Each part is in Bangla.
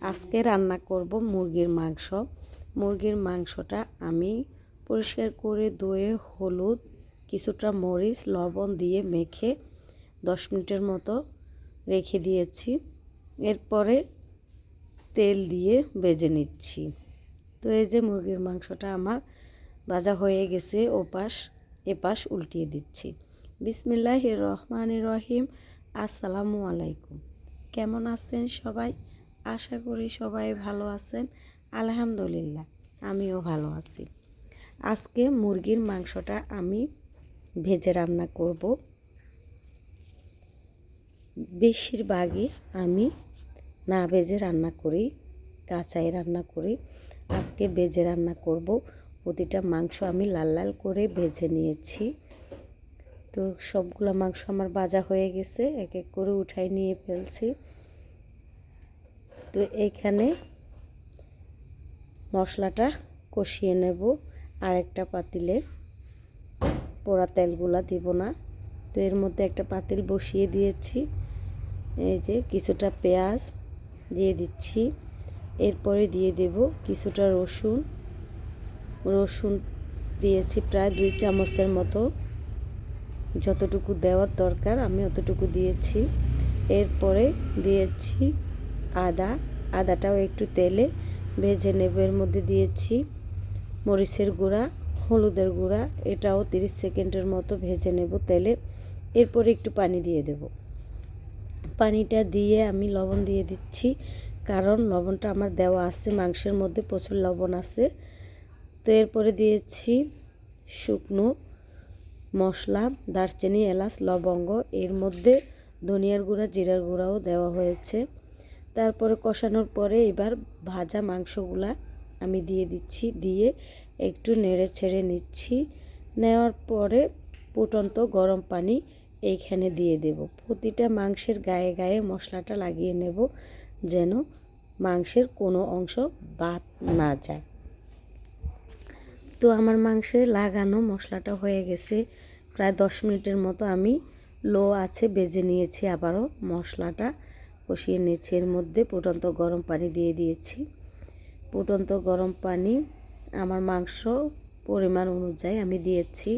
আজকে রান্না করব মুরগির মাংস। মুরগির মাংসটা আমি পরিষ্কার করে ধুয়ে হলুদ, কিছুটা মরিচ, লবণ দিয়ে মেখে 10 মিনিটের মতো রেখে দিয়েছি। এরপরে তেল দিয়ে ভেজে নিচ্ছি। তো এই যে মুরগির মাংসটা আমার ভাজা হয়ে গেছে, এপাশ উল্টিয়ে দিচ্ছি। বিসমিল্লাহির রহমানির রহিম। আসসালামু আলাইকুম। কেমন আছেন সবাই? আশা করি সবাই ভালো আছেন। আলহামদুলিল্লাহ আমিও ভালো আছি। আজকে মুরগির মাংসটা আমি ভেজে রান্না করব। বেশিরভাগই আমি না ভেজে রান্না করি, কাঁচাই রান্না করি। আজকে ভেজে রান্না করব। প্রতিটা মাংস আমি লাল লাল করে ভেজে নিয়েছি। তো সবগুলো মাংস আমার ভাজা হয়ে গেছে, এক এক করে উঠাই নিয়ে ফেলছি। তো এইখানে মশলাটা কষিয়ে নেব। আরেকটা পাতিলে পোড়া তেলগুলা দিব না। তো এর মধ্যে একটা পাতিল বসিয়ে দিয়েছি। এই যে কিছুটা পেঁয়াজ দিয়ে দিচ্ছি। এরপরে দিয়ে দেব কিছুটা রসুন দিয়েছি প্রায় 2 চামচের মতো। যতটুকু দেওয়ার দরকার আমি অতটুকু দিয়েছি। এরপরে দিয়েছি আদাটাও একটু তেলে ভেজে নেব। এর মধ্যে দিয়েছি মরিচের গুঁড়া, হলুদের গুঁড়া, এটাও 30 সেকেন্ডের মতো ভেজে নেব তেলে। এরপরে একটু পানি দিয়ে দেব। পানিটা দিয়ে আমি লবণ দিয়ে দিচ্ছি, কারণ লবণটা আমার দেওয়া আছে, মাংসের মধ্যে প্রচুর লবণ আছে। তো এরপরে দিয়েছি শুকনো মশলা, দারচিনি, এলাচ, লবঙ্গ, এর মধ্যে ধনিয়ার গুঁড়া, জিরার গুঁড়াও দেওয়া হয়েছে। তারপরে কষানোর পরে এবার ভাজা মাংসগুলা আমি দিয়ে দিচ্ছি, দিয়ে একটু নেড়ে ছেড়ে নিচ্ছি। নেওয়ার পরে ফুটন্ত গরম পানি এইখানে দিয়ে দেব। প্রতিটা মাংসের গায়ে গায়ে মশলাটা লাগিয়ে নেব, যেন মাংসের কোনো অংশ বাদ না যায়। তো আমার মাংসে লাগানো মশলাটা হয়ে গেছে। প্রায় 10 মিনিটের মতো আমি লো আছে ভেজে নিয়েছি। আবারও মশলাটা কষিয়ে নিয়েছি। এর মধ্যে ফুটন্ত গরম পানি দিয়ে দিয়েছি। ফুটন্ত গরম পানি আমার মাংস পরিমাণ অনুযায়ী আমি দিয়েছি,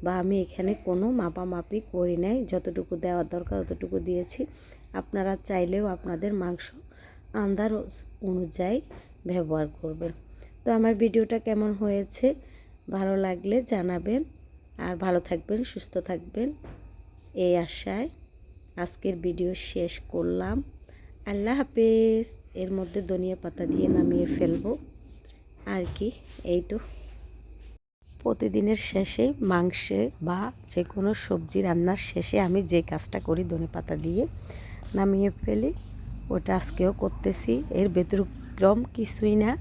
বা আমি এখানে কোনো মাপামাপি করি নাই, যতটুকু দেওয়ার দরকার ততটুকু দিয়েছি। আপনারা চাইলেও আপনাদের মাংস আন্দাজ অনুযায়ী ব্যবহার করবেন। তো আমার ভিডিওটা কেমন হয়েছে ভালো লাগলে জানাবেন। আর ভালো থাকবেন, সুস্থ থাকবেন, এই আশায় আজকের ভিডিও শেষ করলাম। আল্লাহ হাফেজ। এর মধ্যে ধনিয়া পাতা দিয়ে নামিয়ে ফেলবো আর কি। এই তো প্রতিদিনের শেষে মাংসে বা যে কোনো সবজি রান্নার শেষে আমি যে কাজটা করি ধনিয়া পাতা দিয়ে নামিয়ে ফেলি, ওটা আজকেও করতেছি। এর ব্যতিক্রম কিছুই না।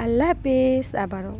আল্লাহ হাফেজ। আবারও